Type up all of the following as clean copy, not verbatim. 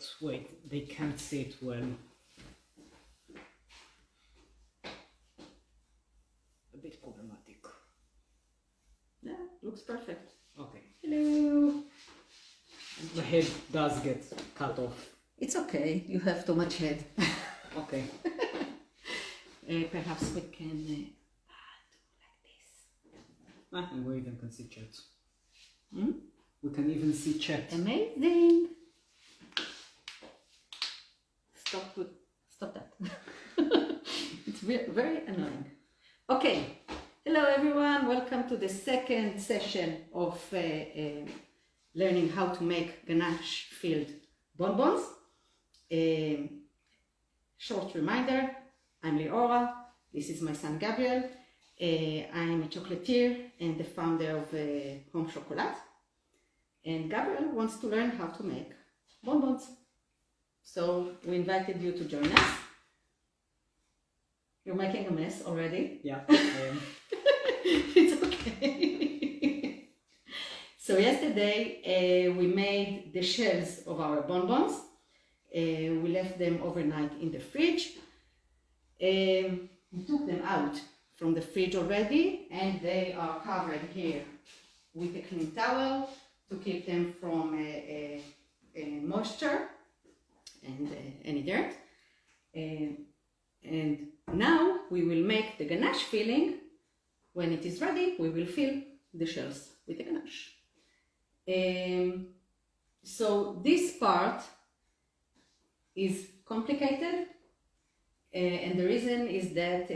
but wait, they can't see it well. A bit problematic. Yeah, looks perfect. Okay. Hello. The head does get cut off. It's okay, you have too much head. Okay. Perhaps we can do like this. And we even can see chat. Hmm? We can even see chat. Amazing. Stop that. It's very annoying. Okay. Hello everyone. Welcome to the second session of learning how to make ganache filled bonbons. Short reminder, I'm Leora. This is my son Gabriel. I'm a chocolatier and the founder of Home Chocolat. And Gabriel wants to learn how to make bonbons. So we invited you to join us. You're making a mess already? Yeah, I am. It's okay. So yesterday we made the shells of our bonbons. We left them overnight in the fridge. We took them out from the fridge already and they are covered here with a clean towel to keep them from moisture and any dirt. And now we will make the ganache filling. When it is ready, we will fill the shells with the ganache. So this part is complicated, and the reason is that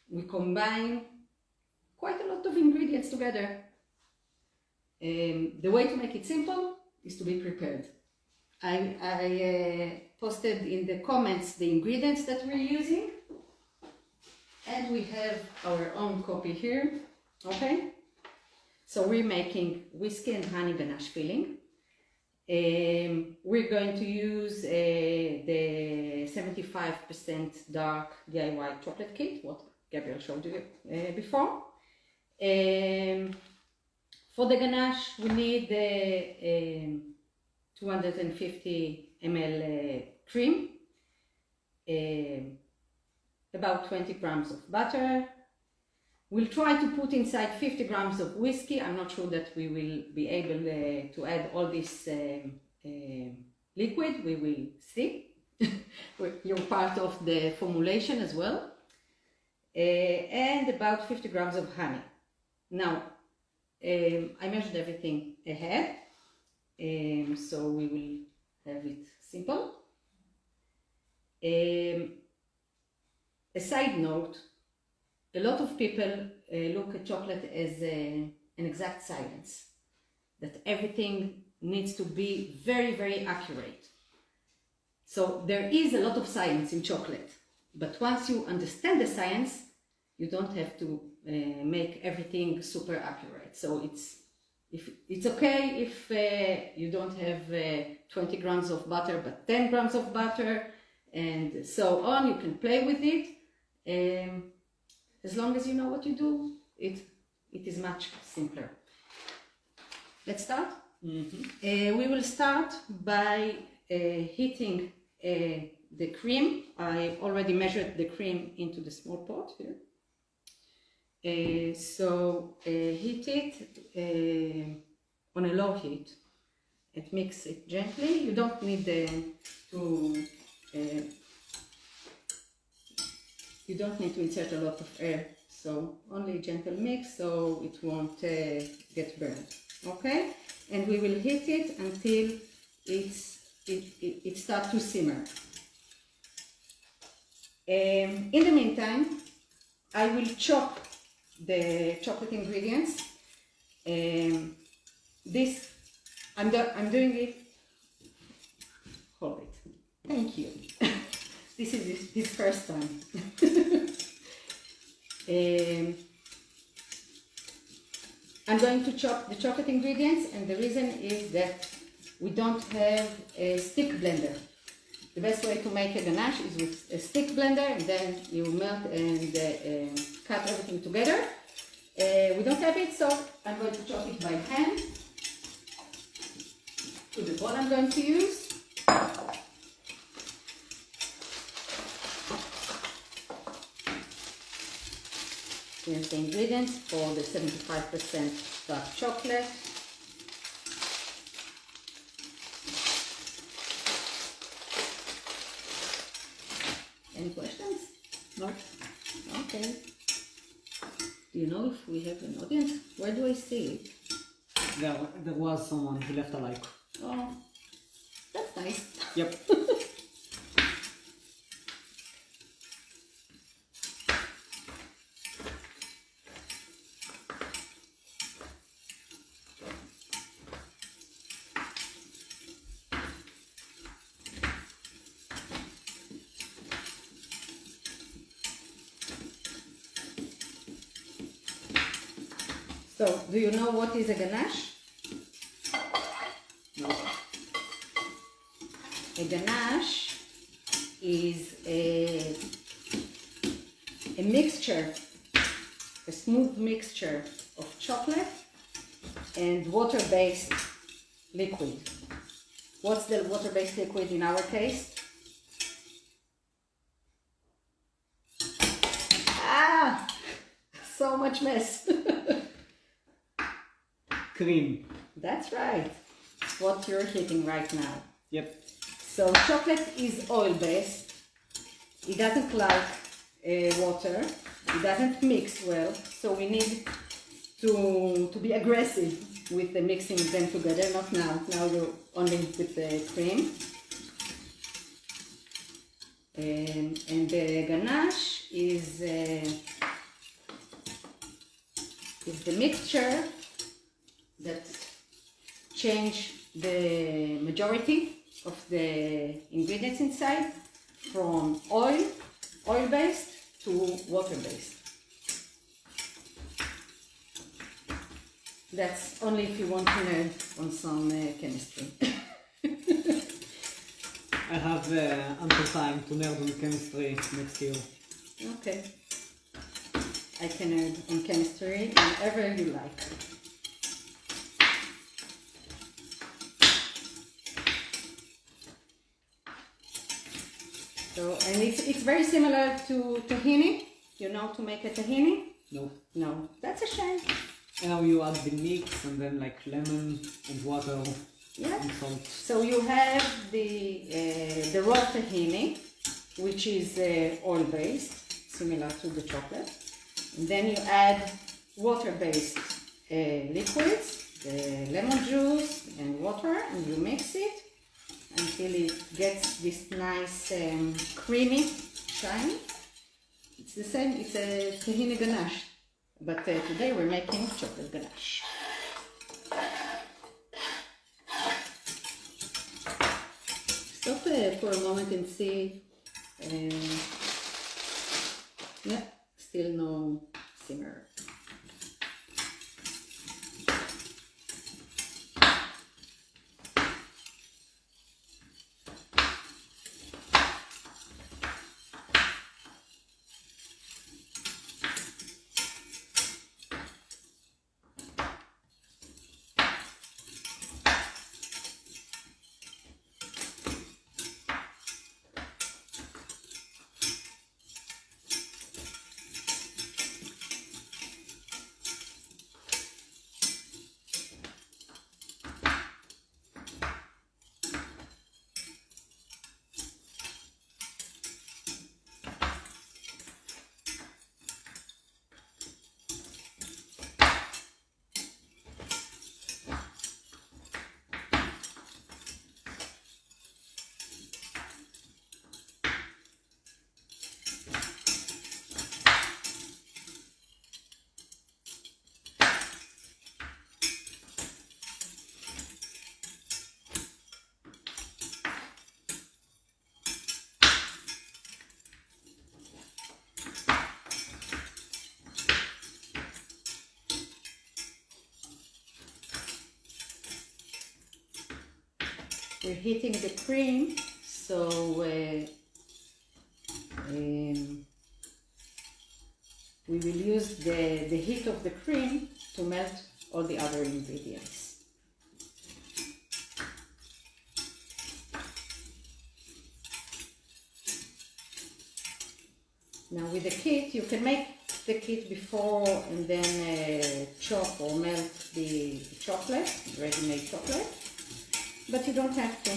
we combine quite a lot of ingredients together. The way to make it simple is to be prepared. I posted in the comments the ingredients that we're using, and we have our own copy here. Okay, so we're making whiskey and honey ganache filling. We're going to use the 75% dark DIY chocolate kit, what Gabriel showed you before. For the ganache, we need 250 ml cream, about 20 grams of butter. We'll try to put inside 50 grams of whiskey. I'm not sure that we will be able to add all this liquid. We will see. You're part of the formulation as well. And about 50 grams of honey. Now, I measured everything ahead, so we will have it simple. A side note, a lot of people look at chocolate as an exact science, that everything needs to be very, very accurate. So there is a lot of science in chocolate, but once you understand the science, you don't have to make everything super accurate. So it's okay if you don't have 20 grams of butter, but 10 grams of butter, and so on. You can play with it. As long as you know what you do, it is much simpler. Let's start. Mm-hmm. We will start by heating the cream. I already measured the cream into the small pot here. So heat it on a low heat and mix it gently. You don't need you don't need to insert a lot of air, so only a gentle mix so it won't get burned. Okay, and we will heat it until it starts to simmer. In the meantime, I will chop the chocolate ingredients. This I'm doing it. Hold it. Thank you. This is his first time. I'm going to chop the chocolate ingredients, and the reason is that we don't have a stick blender. The best way to make a ganache is with a stick blender, and then you melt and cut everything together. We don't have it, so I'm going to chop it by hand to the bowl I'm going to use. Here's the ingredients for the 75% dark chocolate. Any questions? No. Okay. Do you know if we have an audience? Where do I see it? There was someone who left a like. Oh, that's nice. Yep. So, do you know what is a ganache? No. A ganache is a mixture, a smooth mixture of chocolate and water-based liquid. What's the water-based liquid in our case? Ah! So much mess. Cream. That's right. What you're heating right now. Yep. So chocolate is oil-based. It doesn't like water. It doesn't mix well. So we need to be aggressive with the mixing them together. Not now. Now you're only with the cream. And the ganache is the mixture that change the majority of the ingredients inside from oil-based to water-based. That's only if you want to nerd on some chemistry. I have ample time to nerd on chemistry next year. Okay. I can nerd on chemistry whenever you like. So, and it's very similar to tahini. You know to make a tahini? No. No, that's a shame. And now you add the mix and then like lemon and water Yeah. and salt. So you have the raw tahini, which is oil-based, similar to the chocolate. And then you add water-based liquids, the lemon juice and water, and you mix it until it gets this nice creamy shine. It's the same, it's a tahini ganache, but today we're making chocolate ganache. Stop for a moment and see. Yeah, still no simmer. We're heating the cream, so we will use the heat of the cream to melt all the other ingredients. Now with the kit you can make stick it before and then chop or melt the chocolate, ready-made chocolate, but you don't have to.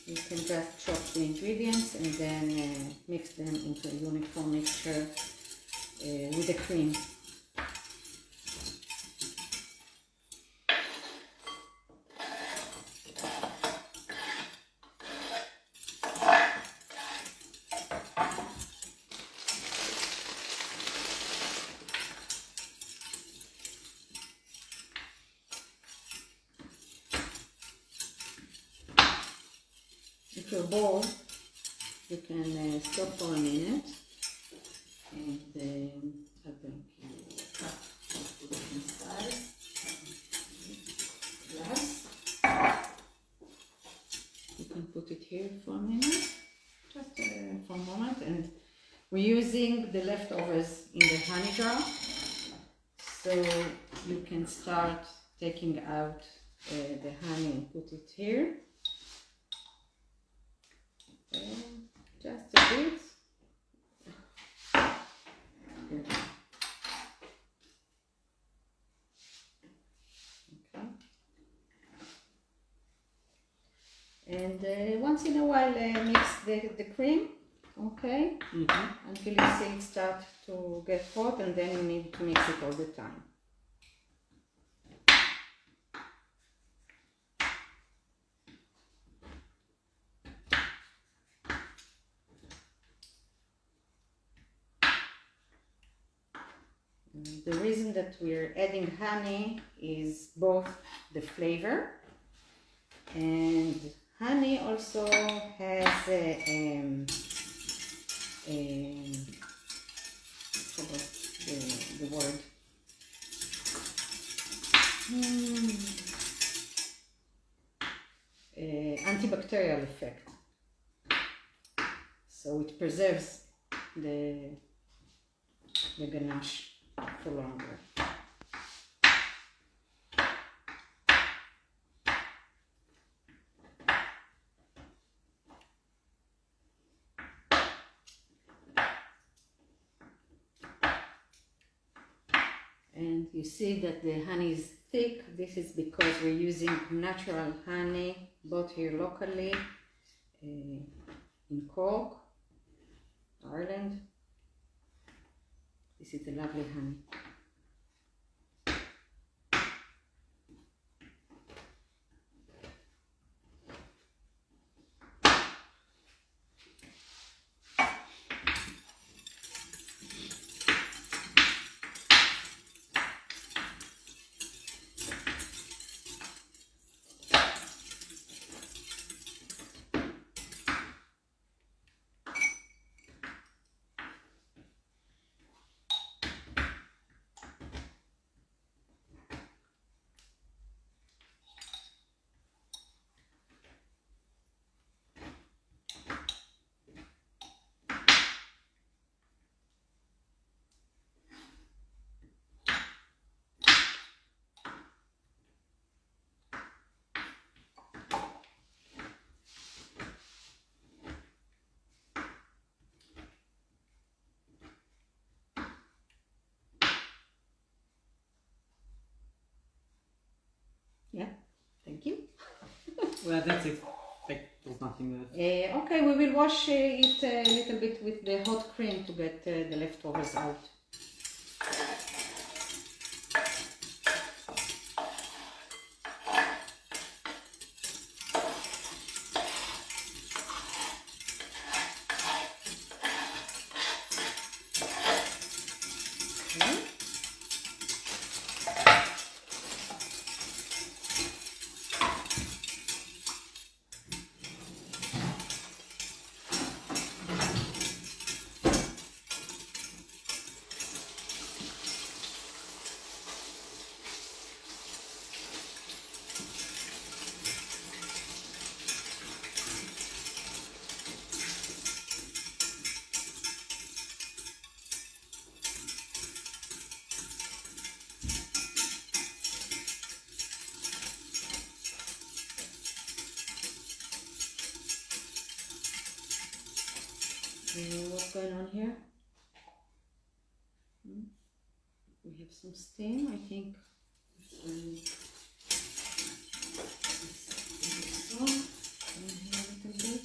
You can just chop the ingredients and then mix them into a uniform mixture with the cream. If your bowl, you can stop for a minute, and then I'm going to cut it inside glass. You can put it here for a minute, just for a moment, and we're using the leftovers in the honey jar, so you can start taking out the honey and put it here. Just a bit. Okay. And once in a while mix the cream, okay, until you see it start to get hot, and then you need to mix it all the time. The reason that we're adding honey is both the flavor, and honey also has forgot the word. Antibacterial effect. So it preserves the ganache for longer. And you see that the honey is thick. This is because we're using natural honey, bought here locally in Cork, Ireland. This is a lovely honey. Yeah, thank you. Well, that's it. There's nothing there. Okay, we will wash it a little bit with the hot cream to get the leftovers out. What's going on here? We have some steam, I think. So, in here a little bit.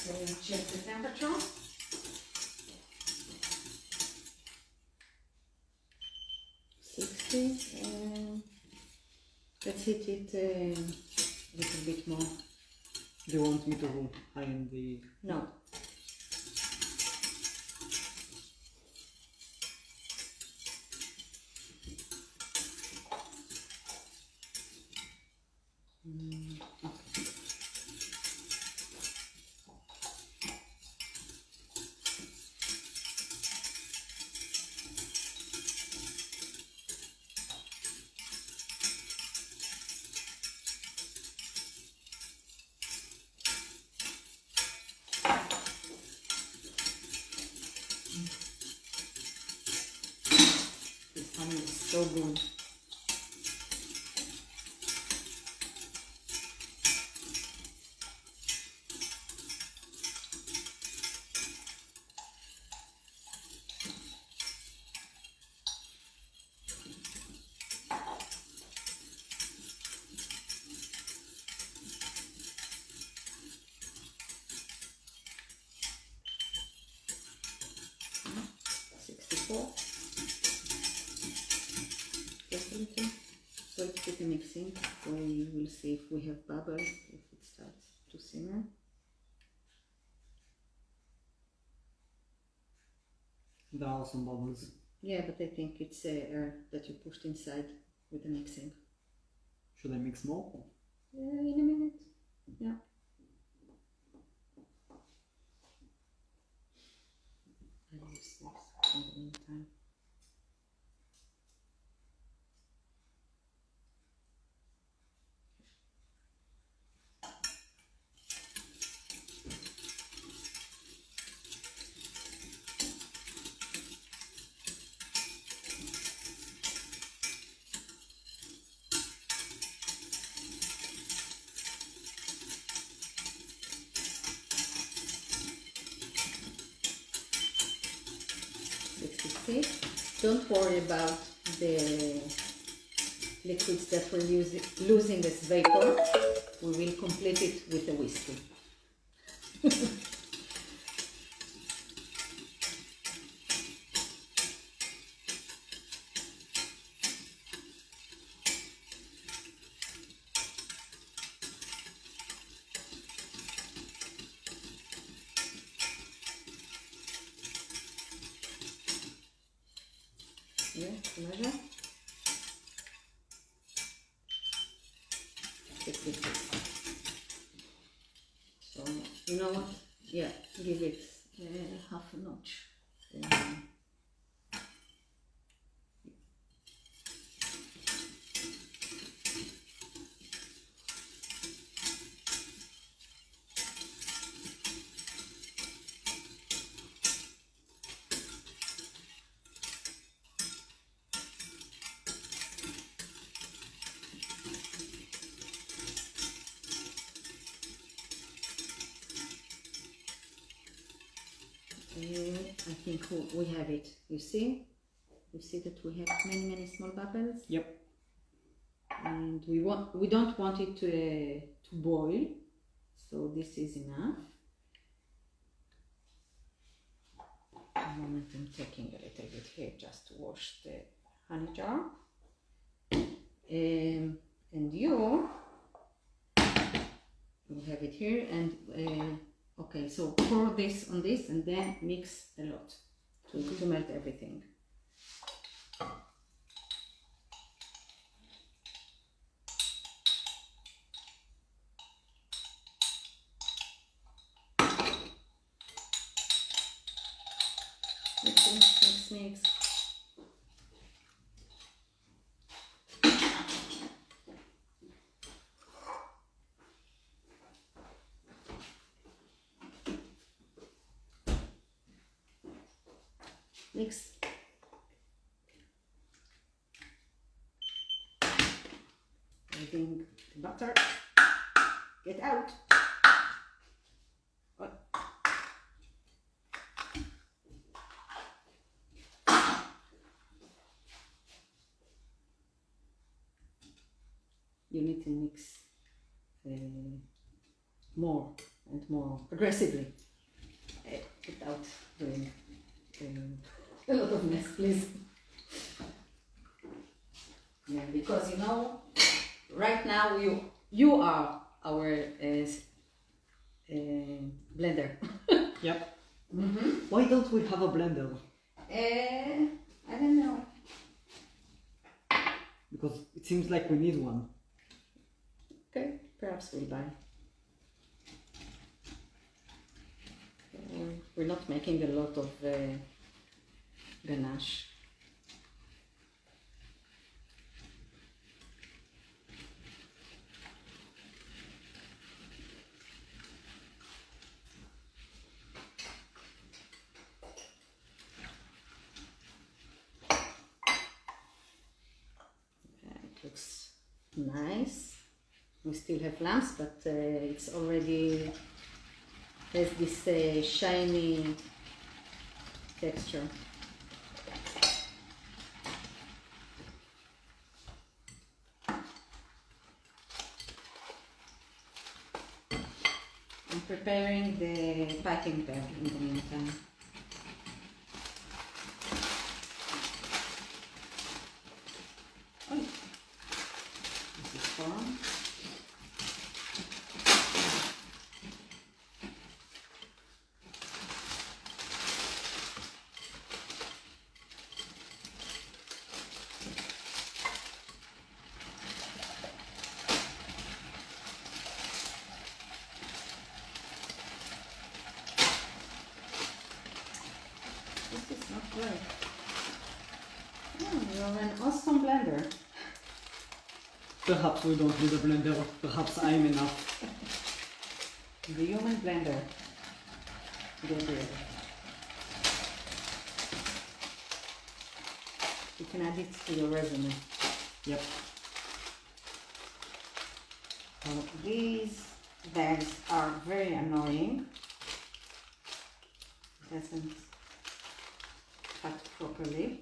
Let's check the temperature. Let's heat it a little bit more. Do you want me to high in the... No. So good. So it's pretty mixing, so we will see if we have bubbles, if it starts to simmer. There are some bubbles. Yeah, but I think it's air that you pushed inside with the mixing. Should I mix more? In a minute. Yeah. I'll use this in the meantime. Don't worry about the liquids that we're losing as vapor. We will complete it with the whiskey. Yeah, measure. 66. So, you know what? Yeah, give it half a notch. I think we have it. You see that we have many small bubbles. Yep. And we don't want it to boil, so this is enough. A moment, I'm taking a little bit here just to wash the honey jar. And you have it here, and okay, so pour this on this and then mix a lot to melt everything. mix. Mix. Adding the butter. Get out. Oh. You need to mix more and more aggressively without doing a lot of mess, please. Yeah, because you know, right now you are our blender. Yep. Mm-hmm. Why don't we have a blender? I don't know. Because it seems like we need one. Okay, perhaps we'll buy. We're not making a lot of ganache. It looks nice. We still have lamps, but it's already has this shiny texture. I'm preparing the piping bag in the meantime. Oh, this is form. This is not right. Oh, you're an awesome blender. Perhaps we don't need a blender. Perhaps I'm enough. The human blender. Gabriel. You can add it to your resume. Yep. These bags are very annoying. It doesn't cut properly.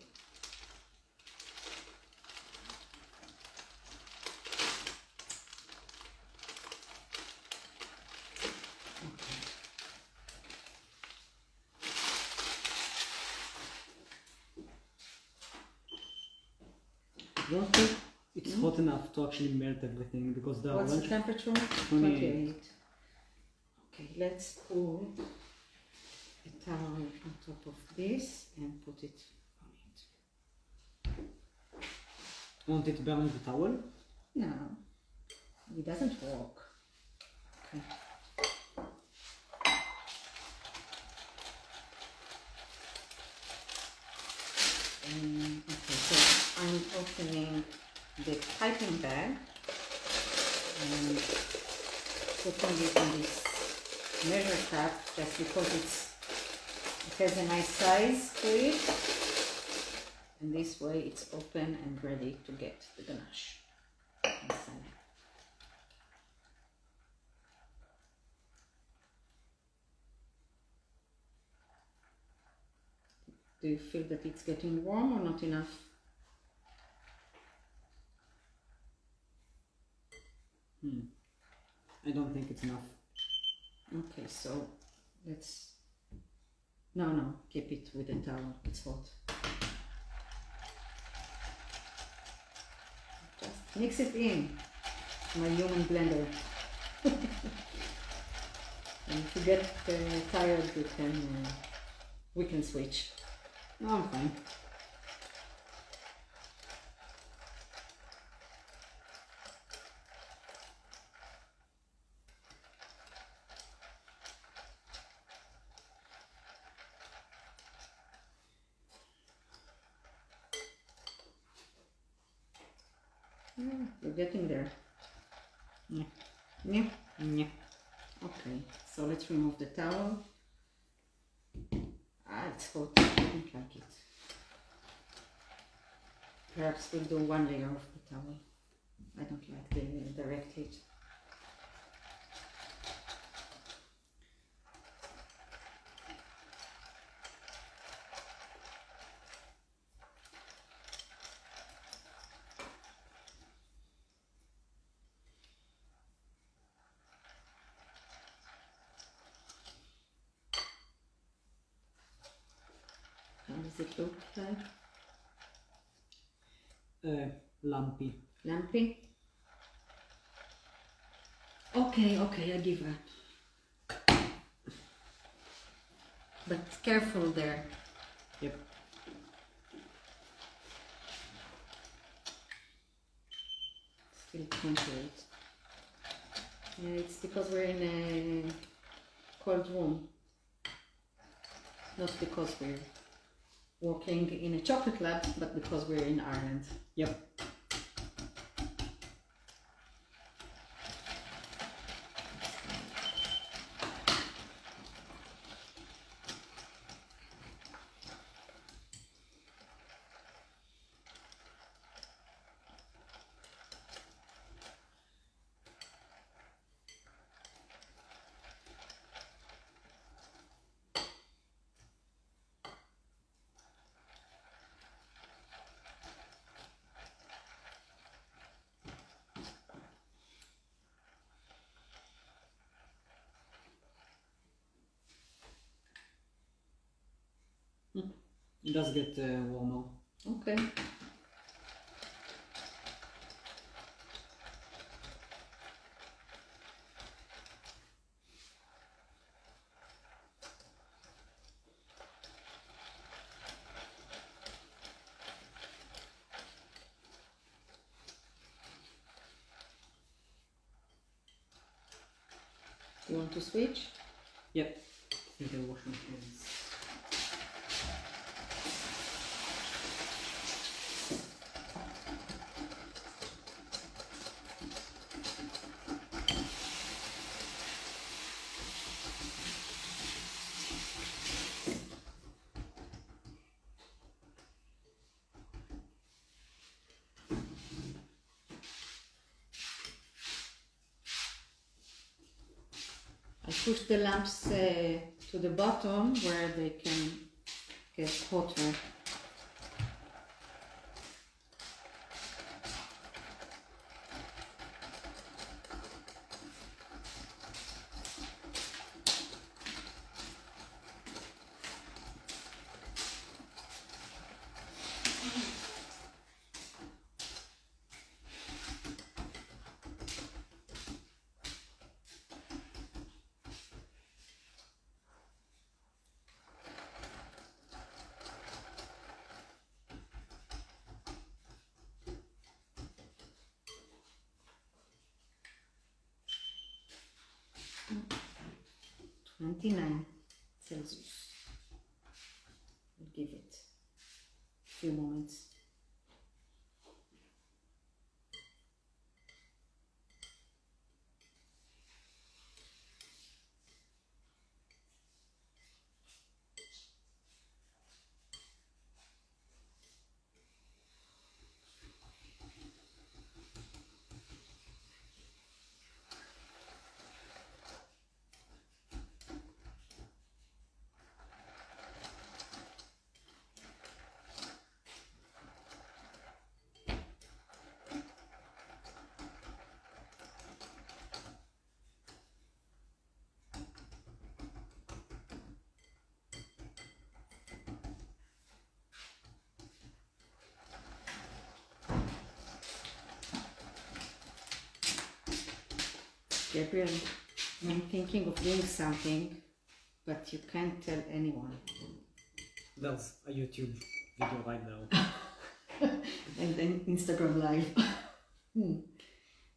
I don't think it's hot enough to actually melt everything because the What's the orange temperature? 28. Okay, let's put a towel on top of this and put it on it. Won't it burn the towel? No, it doesn't work. Okay. Okay, so I'm opening the piping bag and putting it in this measure cup just because it has a nice size to it, and this way it's open and ready to get the ganache inside. Do you feel that it's getting warm or not enough? I don't think it's enough. Okay, so let's... No, keep it with the towel, it's hot. Just mix it in, my human blender. And if you get tired, you can, we can switch. No, I'm fine. We're getting there. Yeah. Yeah. Yeah. Okay, so let's remove the towel. Ah, it's hot. I don't like it. Perhaps we'll do one layer of the towel. I don't like the direct heat. How does it look like? Lumpy. Lumpy? Okay, I give up. But careful there. Yep. Still can't wait. Yeah, it's because we're in a cold room. Not because we're working in a chocolate lab, but because we're in Ireland. Yep. It does get warmer. Okay. You want to switch? Yep. I think I'll wash my hands. I push the lamps to the bottom where they can get hotter. Mm. 29 Celsius. I'll give it a few moments. Gabriel, I'm thinking of doing something, but you can't tell anyone. There's a YouTube video right now. And then Instagram Live.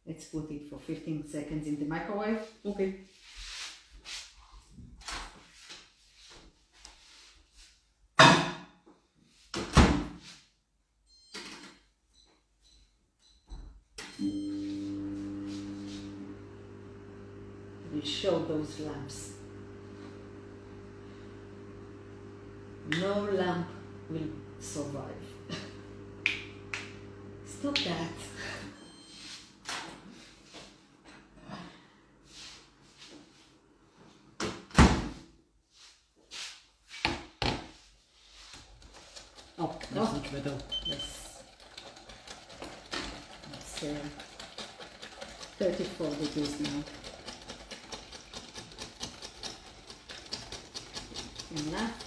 Let's put it for 15 seconds in the microwave. Okay. show those lamps. No lamp will survive. Stop that. Oh, that's much better. Yes. It's 34 degrees now. Enough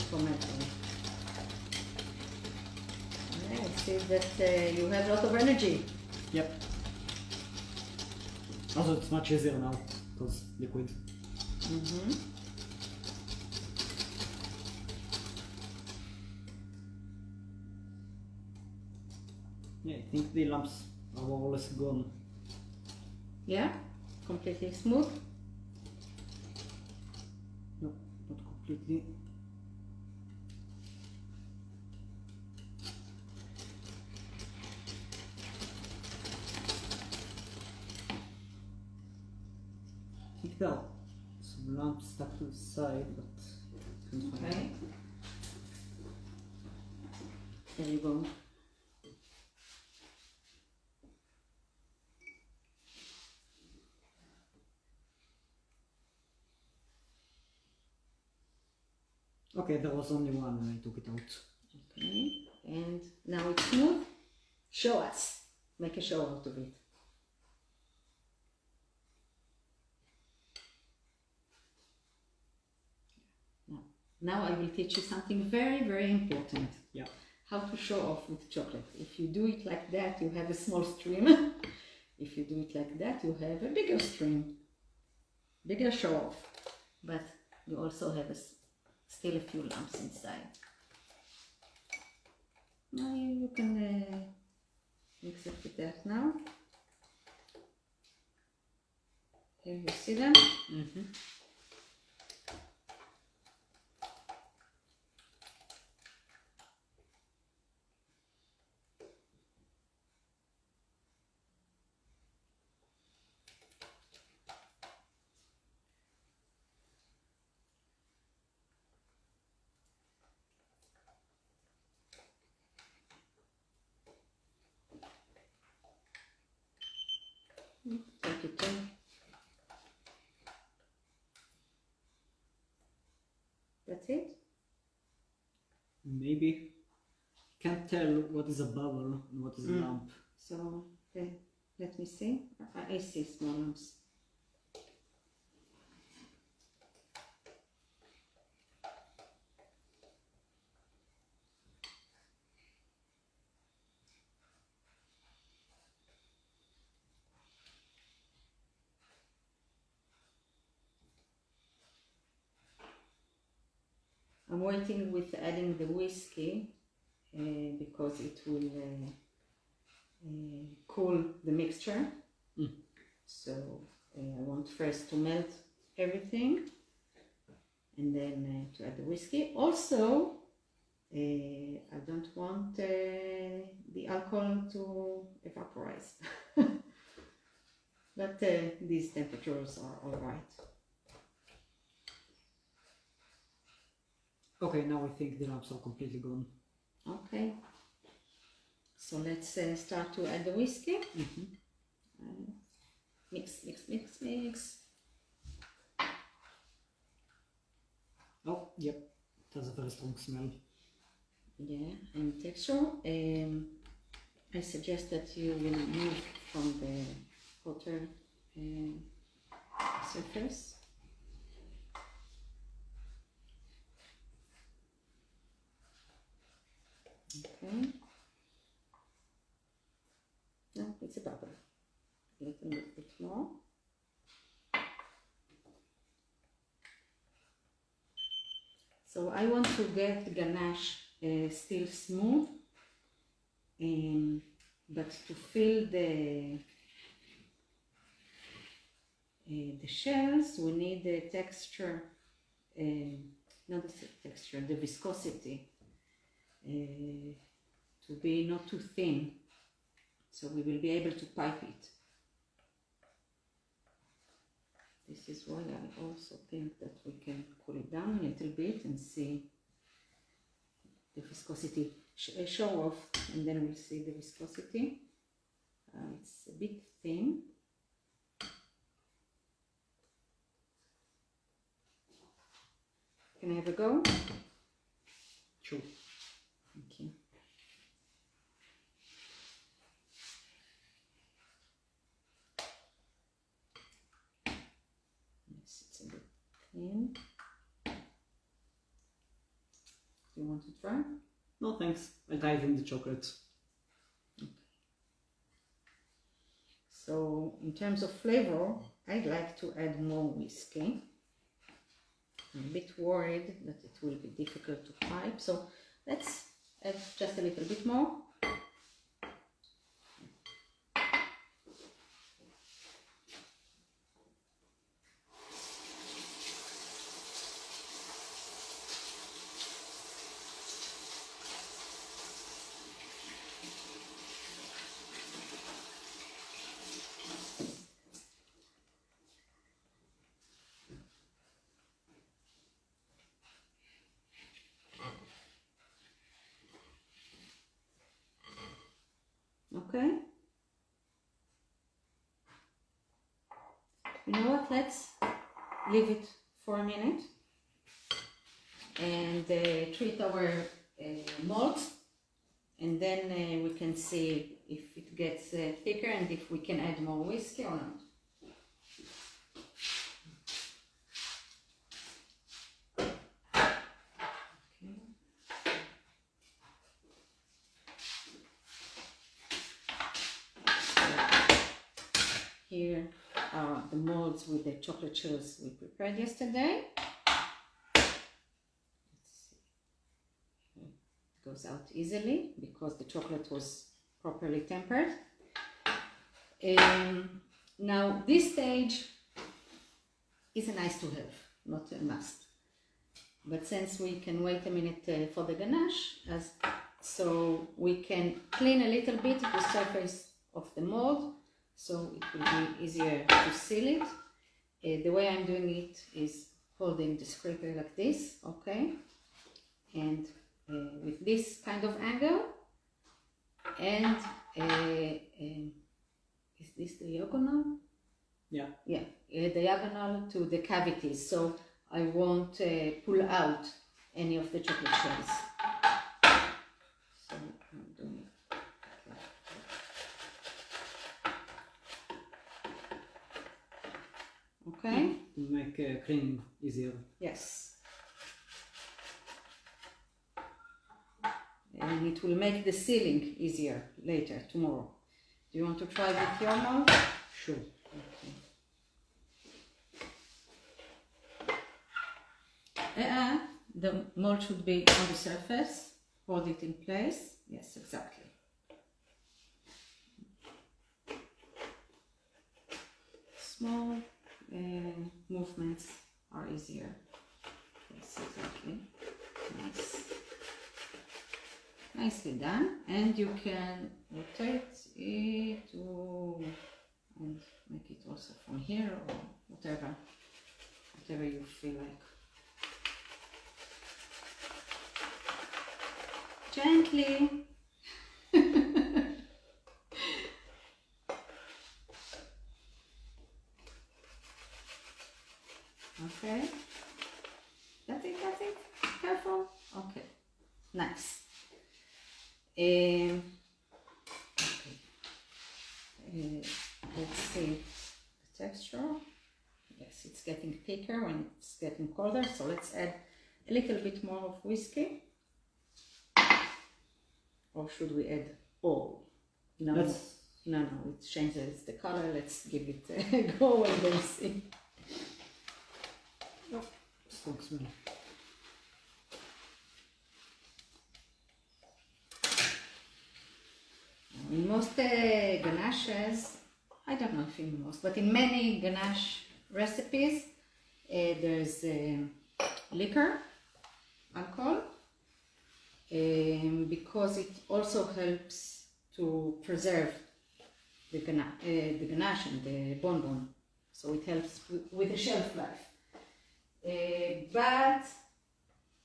for melting. I see that you have a lot of energy. Yep. Also, it's much easier now because liquid. Mm-hmm. Yeah, I think the lamps are more or less gone. Yeah, completely smooth. No, not completely. I think there are some lamps stuck to the side, but I can't find Okay. them. There you go. Okay, there was only one and I took it out. Okay, and now it's smooth. Show us. Make a show out of it. Now I will teach you something very, very important. Yeah. How to show off with chocolate. If you do it like that, you have a small stream. If you do it like that, you have a bigger stream. Bigger show off. But you also have still a few lumps inside. Now you can mix it with that now. Here you see them. Mm-hmm. Take it in. That's it? Maybe. Can't tell what is a bubble and what is a lump. So let me see. I see small lumps. I'm waiting with adding the whiskey because it will cool the mixture. So I want first to melt everything and then to add the whiskey. Also, I don't want the alcohol to evaporize. But these temperatures are all right. Okay, now I think the lamps are completely gone. Okay, so let's start to add the whiskey. Mix, mix, mix, mix. Oh, yep, it has a very strong smell. Yeah, and texture. I suggest that you will move from the hotter surface. Okay. No, it's a bubble. A little bit more. So I want to get ganache still smooth, but to fill the shells, we need the texture, not the texture, the viscosity. To be not too thin, so we will be able to pipe it. This is why I also think that we can cool it down a little bit and see the viscosity. Show off, and then we'll see the viscosity. It's a bit thin. Can I have a go? Sure. Thank you. Yes, it's a bit thin. Do you want to try? No thanks, I dive in the chocolate. Okay. So in terms of flavor, I'd like to add more whiskey. I'm a bit worried that it will be difficult to pipe, so let's add just a little bit more. Okay. You know what? Let's leave it for a minute and treat our malt, and then we can see if it gets thicker and if we can add more whiskey or not. Here are the molds with the chocolate shells we prepared yesterday. Let's see. It goes out easily because the chocolate was properly tempered. Now this stage is a nice to have, not a must. But since we can wait a minute for the ganache, so we can clean a little bit the surface of the mold, so it will be easier to seal it. The way I'm doing it is holding the scraper like this, okay? And with this kind of angle, and is this diagonal? Yeah. Yeah, diagonal to the cavities, so I won't pull out any of the chocolate shells. So I'm doing it. Okay. Make cleaning easier. Yes. And it will make the sealing easier later, tomorrow. Do you want to try with your mold? Sure. Okay. The mold should be on the surface. Hold it in place. Yes, exactly. Small movements are easier. Yes, exactly. Nice. Nicely done. And you can rotate it and make it also from here or whatever you feel like. Gently. Okay. That's it. Careful. Okay. Nice. Okay. Let's see the texture. Yes, it's getting thicker when it's getting colder, so let's add a little bit more of whiskey. Or should we add all? No, it changes the color. Let's give it a go and then see. Oh, strong smell. In most ganaches, I don't know if in most, but in many ganache recipes, there's liquor, alcohol, because it also helps to preserve the ganache and the bonbon. so it helps with the shelf life. But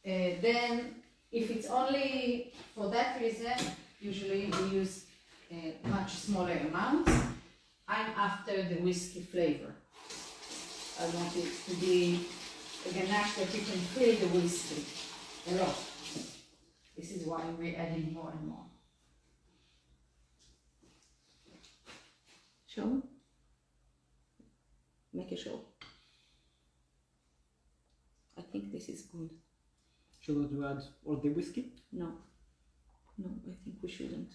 then if it's only for that reason, usually we use much smaller amounts. I'm after the whiskey flavor. I want it to be a ganache that you can feel the whiskey a lot. This is why we're adding more and more. Show? Make a show. I think this is good. Should we add all the whiskey? No. No, I think we shouldn't.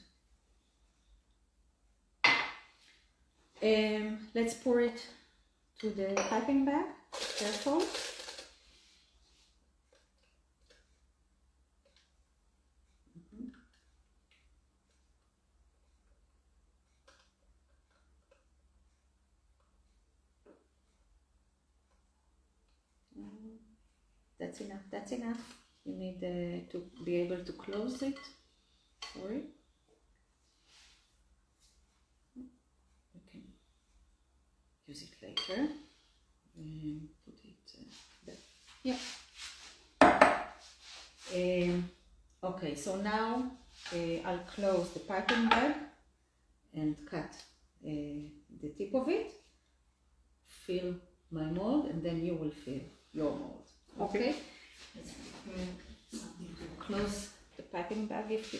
Let's pour it to the piping bag. Careful. That's enough, that's enough. You need to be able to close it. Sorry. You can use it later. Put it there. Yeah. Okay, so now I'll close the piping bag and cut the tip of it. Fill my mold, and then you will fill your mold. Okay. Let's prepare something to close the piping bag if you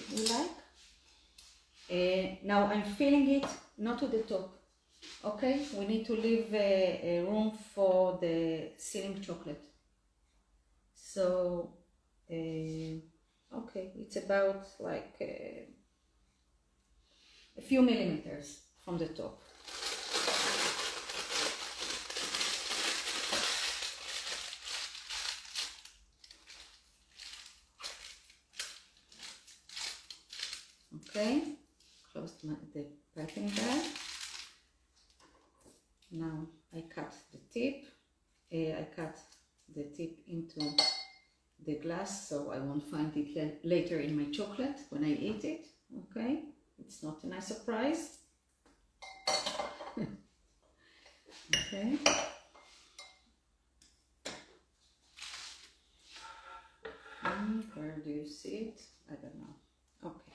like. Now I'm filling it not to the top. Okay, we need to leave a room for the sealing chocolate. So, okay, it's about like a few millimeters from the top. Okay, close the piping bag. Now I cut the tip. I cut the tip into the glass so I won't find it later in my chocolate when I eat it. Okay, it's not a nice surprise. Okay. Where do you see it? I don't know. Okay.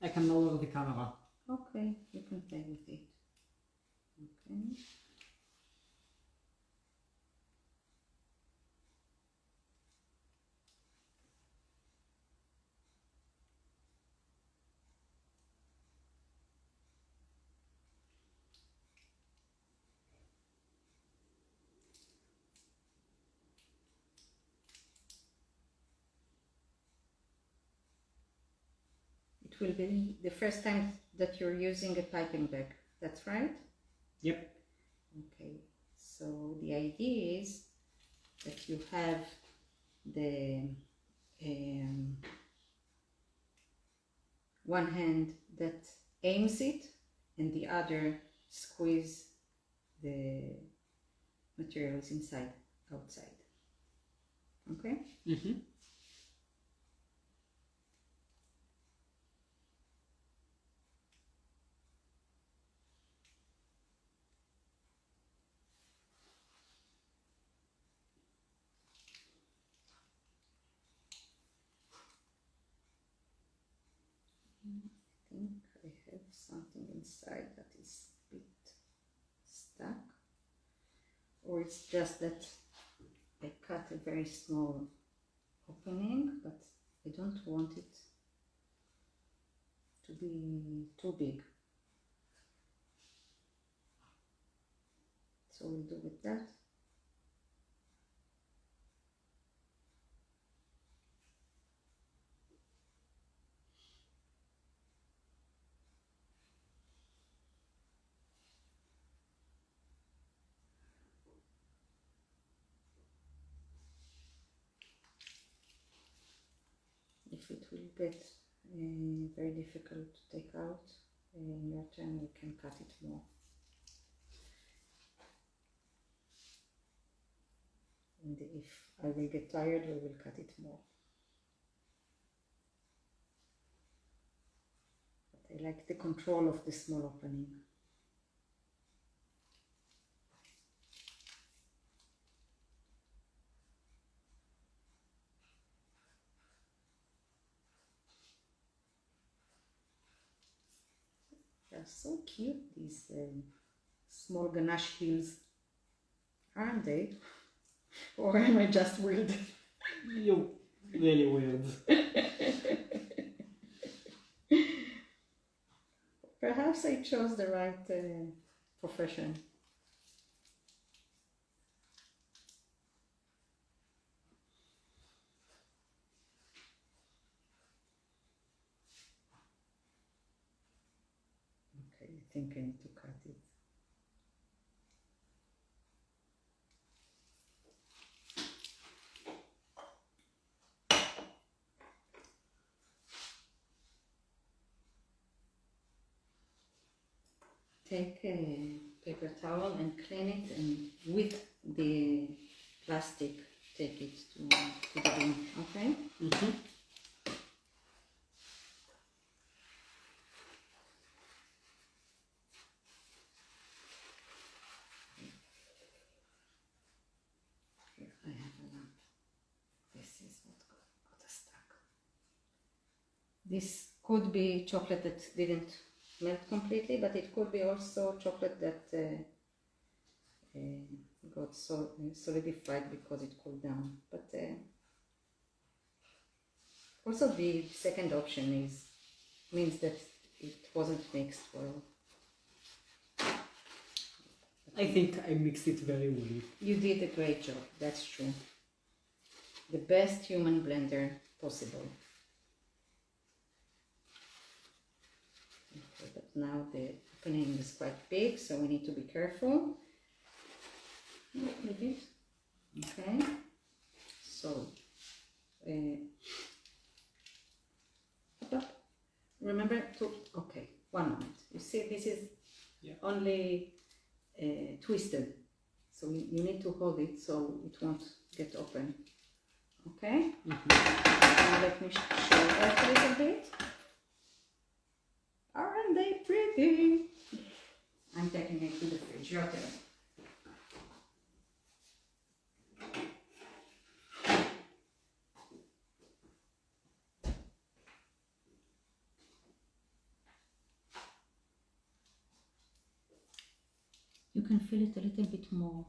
I can lower the camera. Okay, you can play with it. Okay. It will be the first time that you're using a piping bag, that's right? Yep. Okay, so the idea is that you have the one hand that aims it and the other squeeze the materials inside, outside. Okay? Mm-hmm. I think I have something inside that is a bit stuck, or it's just that I cut a very small opening, but I don't want it to be too big. So we'll do with that. If it will get very difficult to take out in your turn, you can cut it more. And if I will get tired, we will cut it more. But I like the control of the small opening. are so cute, these small ganache heels, aren't they? Or am I just weird? You're really weird. Perhaps I chose the right profession. Okay, I think I need to cut it. Take a paper towel and clean it, and with the plastic, take it to the bin, okay? Mm-hmm. Here, I have a lamp. This is what got stuck. This could be chocolate that didn't melt completely, but it could be also chocolate that got solidified because it cooled down. But also the second option means that it wasn't mixed well. I think I mixed it very well. You did a great job, that's true. The best human blender possible. Okay, but now the opening is quite big, so we need to be careful. Leave it. Okay. So, up. Remember to, okay, one moment. You see, this is only twisted. So you need to hold it so it won't get open. Okay? Now let me show you a little bit. Aren't they pretty? I'm taking it to the fridge. Your turn. You can fill it a little bit more.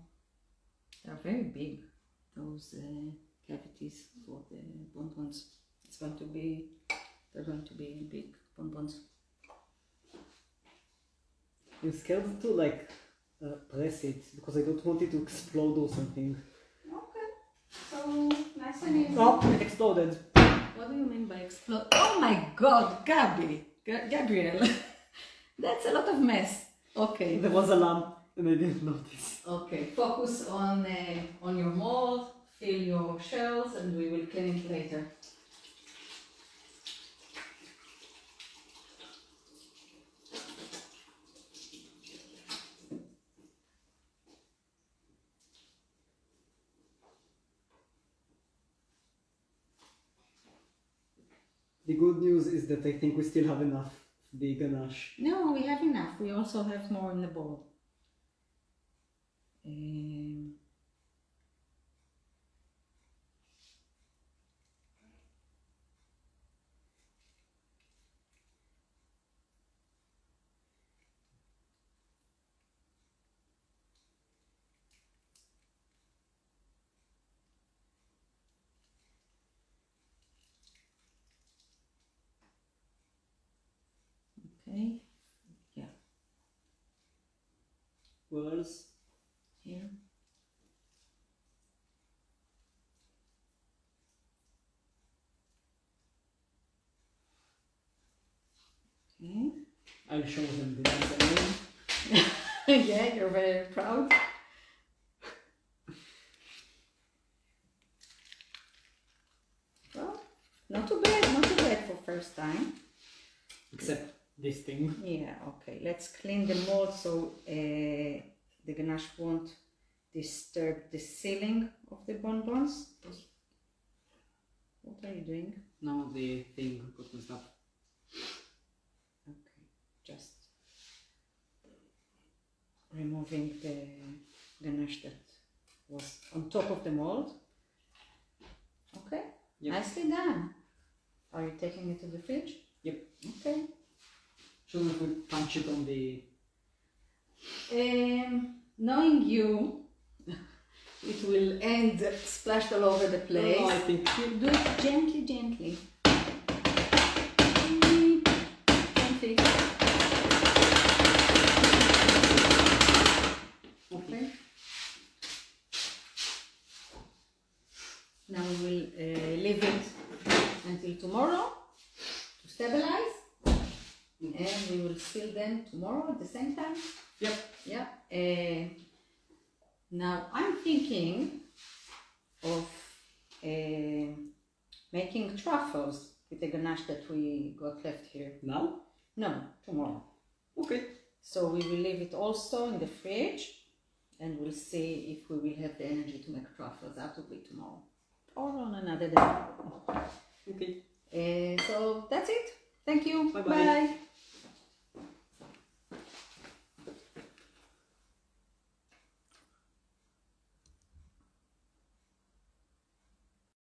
They are very big, those cavities for the bonbons. They're going to be big bonbons. I'm scared to like press it because I don't want it to explode or something. Okay, so nice and easy. Oh, it exploded. What do you mean by explode? Oh my God, Gabriel, that's a lot of mess. Okay. There was a lamp and I didn't notice. Okay, focus on your mold, fill your shells, and we will clean it later. The good news is that I think we still have enough the ganache. No, we have enough. We also have more in the bowl. Okay, yeah. Where else? Here. Okay. I'll show them the design. Yeah, you're very proud. Well, not too bad for first time. Except this thing. Yeah, okay. Let's clean the mold so the ganache won't disturb the sealing of the bonbons. What are you doing? Now the thing got messed up. Okay, just removing the ganache that was on top of the mold. Okay, yep. Nicely done. Are you taking it to the fridge? Yep. Okay. Shouldn't we punch it on the... Knowing you, it will end splashed all over the place. No, I think... Do it gently, gently. Gently. Okay. Now we will leave it until tomorrow to stabilize. And we will seal them tomorrow at the same time. Yep. Yeah. Now I'm thinking of making truffles with the ganache that we got left here. Now? No, tomorrow. Okay. So we will leave it also in the fridge, and we'll see if we will have the energy to make truffles out of it tomorrow or on another day. Okay. So that's it. Thank you. Bye-bye. Bye.